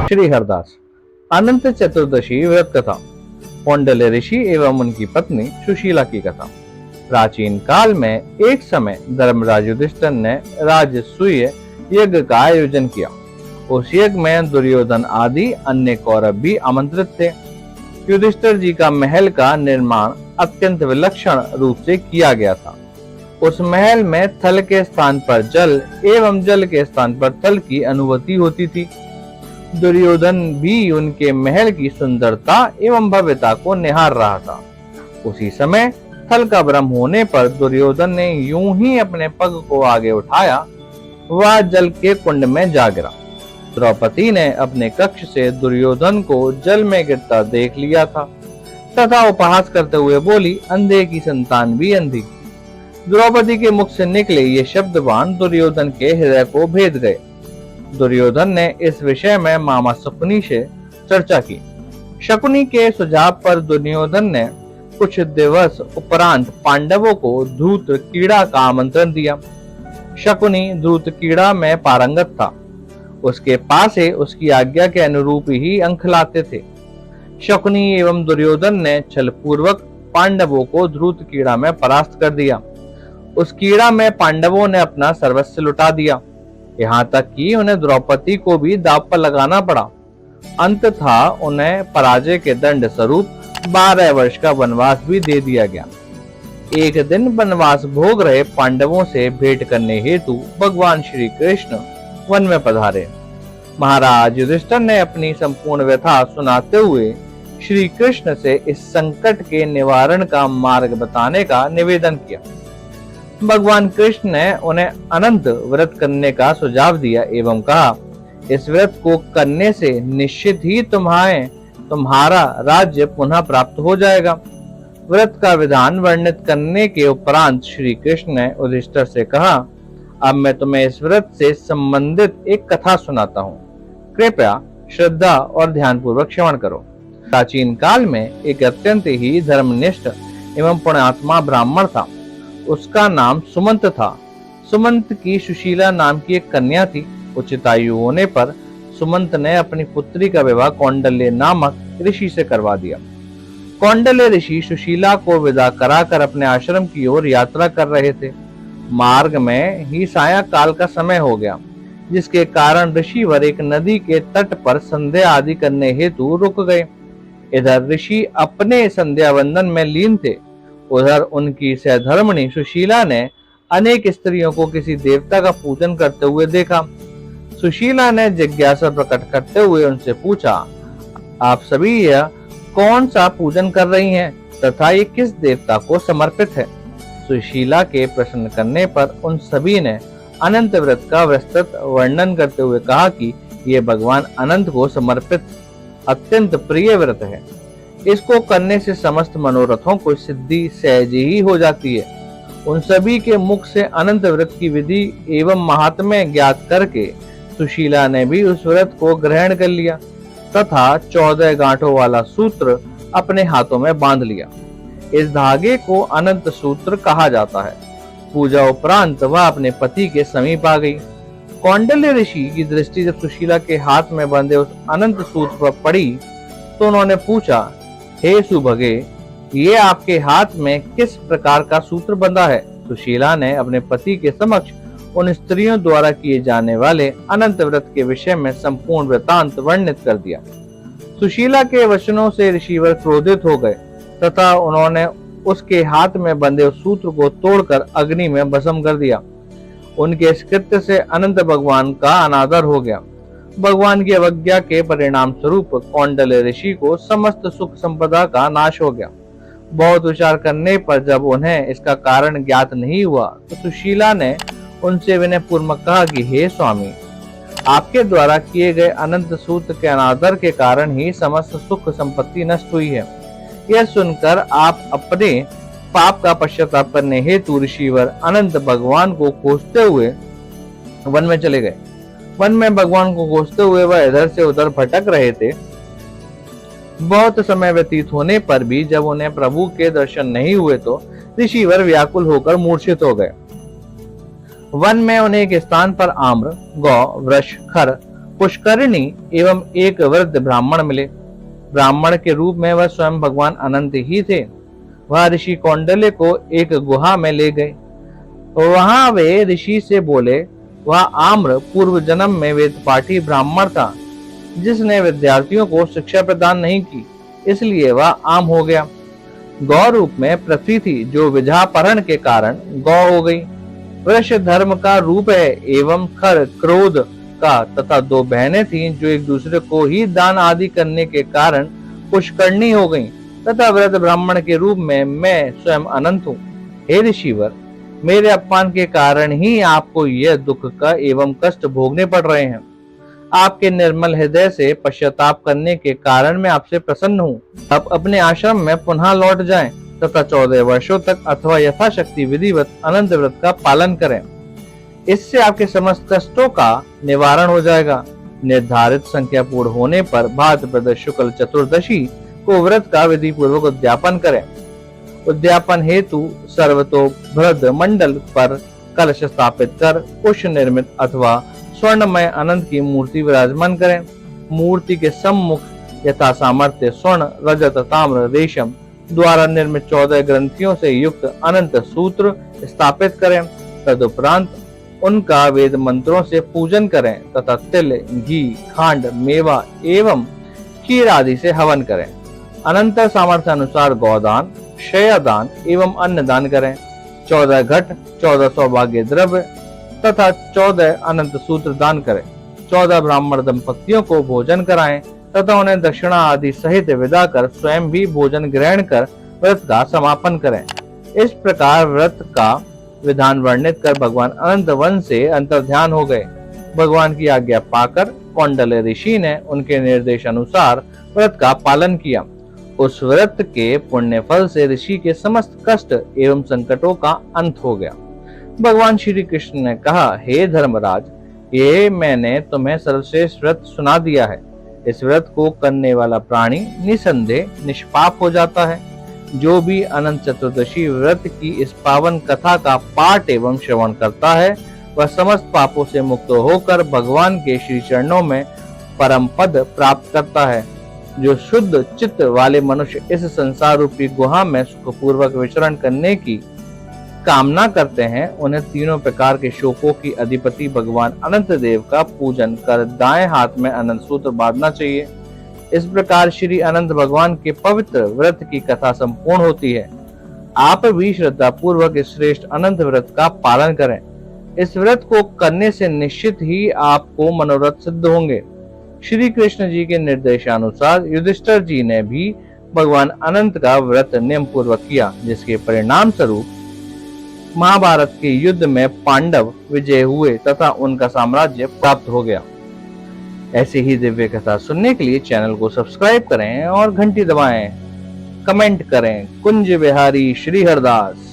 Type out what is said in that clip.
श्री हरदास। अनंत चतुर्दशी व्रत कथा। कौंडल्य ऋषि एवं उनकी पत्नी सुशीला की कथा। प्राचीन काल में एक समय धर्मराज युधिष्ठिर ने राजसूय यज्ञ का आयोजन किया। उस यज्ञ में दुर्योधन आदि अन्य कौरव भी आमंत्रित थे। युधिष्ठिर जी का महल का निर्माण अत्यंत विलक्षण रूप से किया गया था। उस महल में थल के स्थान पर जल एवं जल के स्थान पर थल की अनुभूति होती थी। दुर्योधन भी उनके महल की सुंदरता एवं भव्यता को निहार रहा था। उसी समय थल का भ्रम होने पर दुर्योधन ने यूं ही अपने पग को आगे उठाया, वह जल के कुंड में जा गिरा। द्रौपदी ने अपने कक्ष से दुर्योधन को जल में गिरता देख लिया था तथा उपहास करते हुए बोली, अंधे की संतान भी अंधी। द्रौपदी के मुख से निकले ये शब्द बाण दुर्योधन के हृदय को भेद गए। दुर्योधन ने इस विषय में मामा शकुनी से चर्चा की। शकुनी के सुझाव पर दुर्योधन ने कुछ दिवस उपरांत पांडवों को धूत कीड़ा का आमंत्रण दिया। शकुनी धूत कीड़ा में पारंगत था। उसके पास से उसकी आज्ञा के अनुरूप ही अंक लाते थे। शकुनी एवं दुर्योधन ने छल पूर्वक पांडवों को धूत कीड़ा में परास्त कर दिया। उस कीड़ा में पांडवों ने अपना सर्वस्व लुटा दिया, यहाँ तक कि उन्हें द्रौपदी को भी दांव पर लगाना पड़ा। अंततः उन्हें पराजय के दंड स्वरूप 12 वर्ष का वनवास भी दे दिया गया। एक दिन वनवास भोग रहे पांडवों से भेंट करने हेतु भगवान श्री कृष्ण वन में पधारे। महाराज युधिष्ठिर ने अपनी संपूर्ण व्यथा सुनाते हुए श्री कृष्ण से इस संकट के निवारण का मार्ग बताने का निवेदन किया। भगवान कृष्ण ने उन्हें अनंत व्रत करने का सुझाव दिया एवं कहा, इस व्रत को करने से निश्चित ही तुम्हारा राज्य पुनः प्राप्त हो जाएगा। व्रत का विधान वर्णित करने के उपरांत श्री कृष्ण ने युधिष्ठिर से कहा, अब मैं तुम्हें इस व्रत से संबंधित एक कथा सुनाता हूँ। कृपया श्रद्धा और ध्यान पूर्वक श्रवण करो। प्राचीन काल में एक अत्यंत ही धर्मनिष्ठ एवं पुण्यात्मा ब्राह्मण था। उसका नाम सुमंत था। सुमंत की सुशीला नाम की एक कन्या थी। उचित आयु होने पर सुमंत ने अपनी पुत्री का विवाह कौंडल्य नामक ऋषि से करवा दिया। कौंडल्य ऋषि सुशीला को विदा कराकर अपने आश्रम की ओर यात्रा कर रहे थे। मार्ग में ही साया काल का समय हो गया, जिसके कारण ऋषिवर एक नदी के तट पर संध्या आदि करने हेतु रुक गए। इधर ऋषि अपने संध्या वंदन में लीन थे। उधर उनकी सहधर्मिणी सुशीला ने अनेक स्त्रियों को किसी देवता का पूजन करते हुए देखा। सुशीला ने जिज्ञासा प्रकट करते हुए उनसे पूछा, आप सभी यह कौन सा पूजन कर रही हैं तथा ये किस देवता को समर्पित है? सुशीला के प्रश्न करने पर उन सभी ने अनंत व्रत का विस्तृत वर्णन करते हुए कहा कि ये भगवान अनंत को समर्पित अत्यंत प्रिय व्रत है। इसको करने से समस्त मनोरथों को सिद्धि सहज ही हो जाती है। उन सभी के मुख से अनंत व्रत की विधि एवं महात्म्य ज्ञात करके सुशीला ने भी उस व्रत को ग्रहण कर लिया तथा 14 गांठों वाला सूत्र अपने हाथों में बांध लिया। इस धागे को अनंत सूत्र कहा जाता है। पूजा उपरांत वह अपने पति के समीप आ गई। कौंडल्य ऋषि की दृष्टि जब सुशीला के हाथ में बंधे उस अनंत सूत्र पर पड़ी तो उन्होंने पूछा, हे सुभगे, ये आपके हाथ में किस प्रकार का सूत्र बंधा है? सुशीला ने अपने पति के समक्ष उन स्त्रियों द्वारा किए जाने वाले अनंत व्रत के विषय में संपूर्ण वृतांत वर्णित कर दिया। सुशीला के वचनों से ऋषिवर क्रोधित हो गए तथा उन्होंने उसके हाथ में बंधे उस सूत्र को तोड़कर अग्नि में भस्म कर दिया। उनके इस कृत्य से अनंत भगवान का अनादर हो गया। भगवान की अवज्ञा के परिणाम स्वरूप कौंडल्य ऋषि को समस्त सुख संपदा का नाश हो गया। बहुत विचार करने पर जब उन्हें इसका कारण ज्ञात नहीं हुआ तो सुशीला ने उनसे विनय पूर्वक कहा कि हे स्वामी, आपके द्वारा किए गए अनंत सूत्र के अनादर के कारण ही समस्त सुख संपत्ति नष्ट हुई है। यह सुनकर आप अपने पाप का पश्चाताप करने हेतु ऋषिवर अनंत भगवान को खोजते हुए वन में चले गए। वन में भगवान को खोजते हुए वह इधर से उधर भटक रहे थे। बहुत समय व्यतीत होने पर भी जब उन्हें प्रभु के दर्शन नहीं हुए तो ऋषिवर व्याकुल होकर मूर्छित हो गए। वन में उन्हें एक स्थान पर आम्र, गौ, वृक्ष, खर पुष्करिणी एवं एक वृद्ध ब्राह्मण मिले। ब्राह्मण के रूप में वह स्वयं भगवान अनंत ही थे। वह ऋषि कौंडल्य को एक गुहा में ले गए। वहां वे ऋषि से बोले, वह आम्र पूर्व जन्म में वेद पाठी ब्राह्मण था, जिसने विद्यार्थियों को शिक्षा प्रदान नहीं की, इसलिए वह आम हो गया। गौ रूप में पृथ्वी थी, जो विजापहरण के कारण गौ हो गई। वृष धर्म का रूप है एवं खर क्रोध का, तथा दो बहनें थीं जो एक दूसरे को ही दान आदि करने के कारण पुष्करणी हो गईं, तथा वृद्ध ब्राह्मण के रूप में मैं स्वयं अनंत हूँ। हे ऋषिवर, मेरे अपमान के कारण ही आपको यह दुख का एवं कष्ट भोगने पड़ रहे हैं। आपके निर्मल हृदय से पश्चाताप करने के कारण मैं आपसे प्रसन्न हूँ। आप अपने आश्रम में पुनः लौट जाएं तथा 14 वर्षों तक अथवा यथाशक्ति विधिवत अनंत व्रत का पालन करें। इससे आपके समस्त कष्टों का निवारण हो जाएगा। निर्धारित संख्या पूर्ण होने पर भाद्रपद शुक्ल चतुर्दशी को व्रत का विधि पूर्वक उद्यापन करें। उद्यापन हेतु सर्वतोभृद मंडल पर कलश स्थापित कर पुष्प निर्मित अथवा स्वर्णमय अनंत की मूर्ति विराजमान करें। मूर्ति के सम्मुख यथा सामर्थ्य स्वर्ण, रजत, ताम्र, रेशम द्वारा निर्मित 14 ग्रंथियों से युक्त अनंत सूत्र स्थापित करें। तदुपरांत उनका वेद मंत्रों से पूजन करें तथा तिल, घी, खांड, मेवा एवं खीर आदि से हवन करें। अनंतर सामर्थ्य अनुसार गौदान, क्षयदान एवं अन्नदान करें। 14 घट, 14 सौभाग्य द्रव्य तथा 14 अनंत सूत्र दान करें। 14 ब्राह्मण दंपतियों को भोजन कराएं तथा उन्हें दक्षिणा आदि सहित विदा कर स्वयं भी भोजन ग्रहण कर व्रत का समापन करें। इस प्रकार व्रत का विधान वर्णित कर भगवान अनंत वन से अंतर्ध्यान हो गए। भगवान की आज्ञा पाकर कौंडल्य ऋषि ने उनके निर्देश अनुसार व्रत का पालन किया। उस व्रत के पुण्य फल से ऋषि के समस्त कष्ट एवं संकटों का अंत हो गया। भगवान श्री कृष्ण ने कहा, हे धर्मराज, ये मैंने तुम्हें सर्वश्रेष्ठ व्रत सुना दिया है। इस व्रत को करने वाला प्राणी निसंदेह निष्पाप हो जाता है। जो भी अनंत चतुर्दशी व्रत की इस पावन कथा का पाठ एवं श्रवण करता है, वह समस्त पापों से मुक्त होकर भगवान के श्री चरणों में परम पद प्राप्त करता है। जो शुद्ध चित्त वाले मनुष्य इस संसार रूपी गुहा में सुखपूर्वक विचरण करने की कामना करते हैं, उन्हें तीनों प्रकार के शोकों की अधिपति भगवान अनंत देव का पूजन कर दाएं हाथ में अनंत सूत्र बांधना चाहिए। इस प्रकार श्री अनंत भगवान के पवित्र व्रत की कथा संपूर्ण होती है। आप भी श्रद्धा पूर्वक इस श्रेष्ठ अनंत व्रत का पालन करें। इस व्रत को करने से निश्चित ही आपको मनोरथ सिद्ध होंगे। श्री कृष्ण जी के निर्देशानुसार युधिष्ठिर जी ने भी भगवान अनंत का व्रत नियम पूर्वक किया, जिसके परिणाम स्वरूप महाभारत के युद्ध में पांडव विजय हुए तथा उनका साम्राज्य प्राप्त हो गया। ऐसी ही दिव्य कथा सुनने के लिए चैनल को सब्सक्राइब करें और घंटी दबाएं। कमेंट करें। कुंज बिहारी श्री हरदास।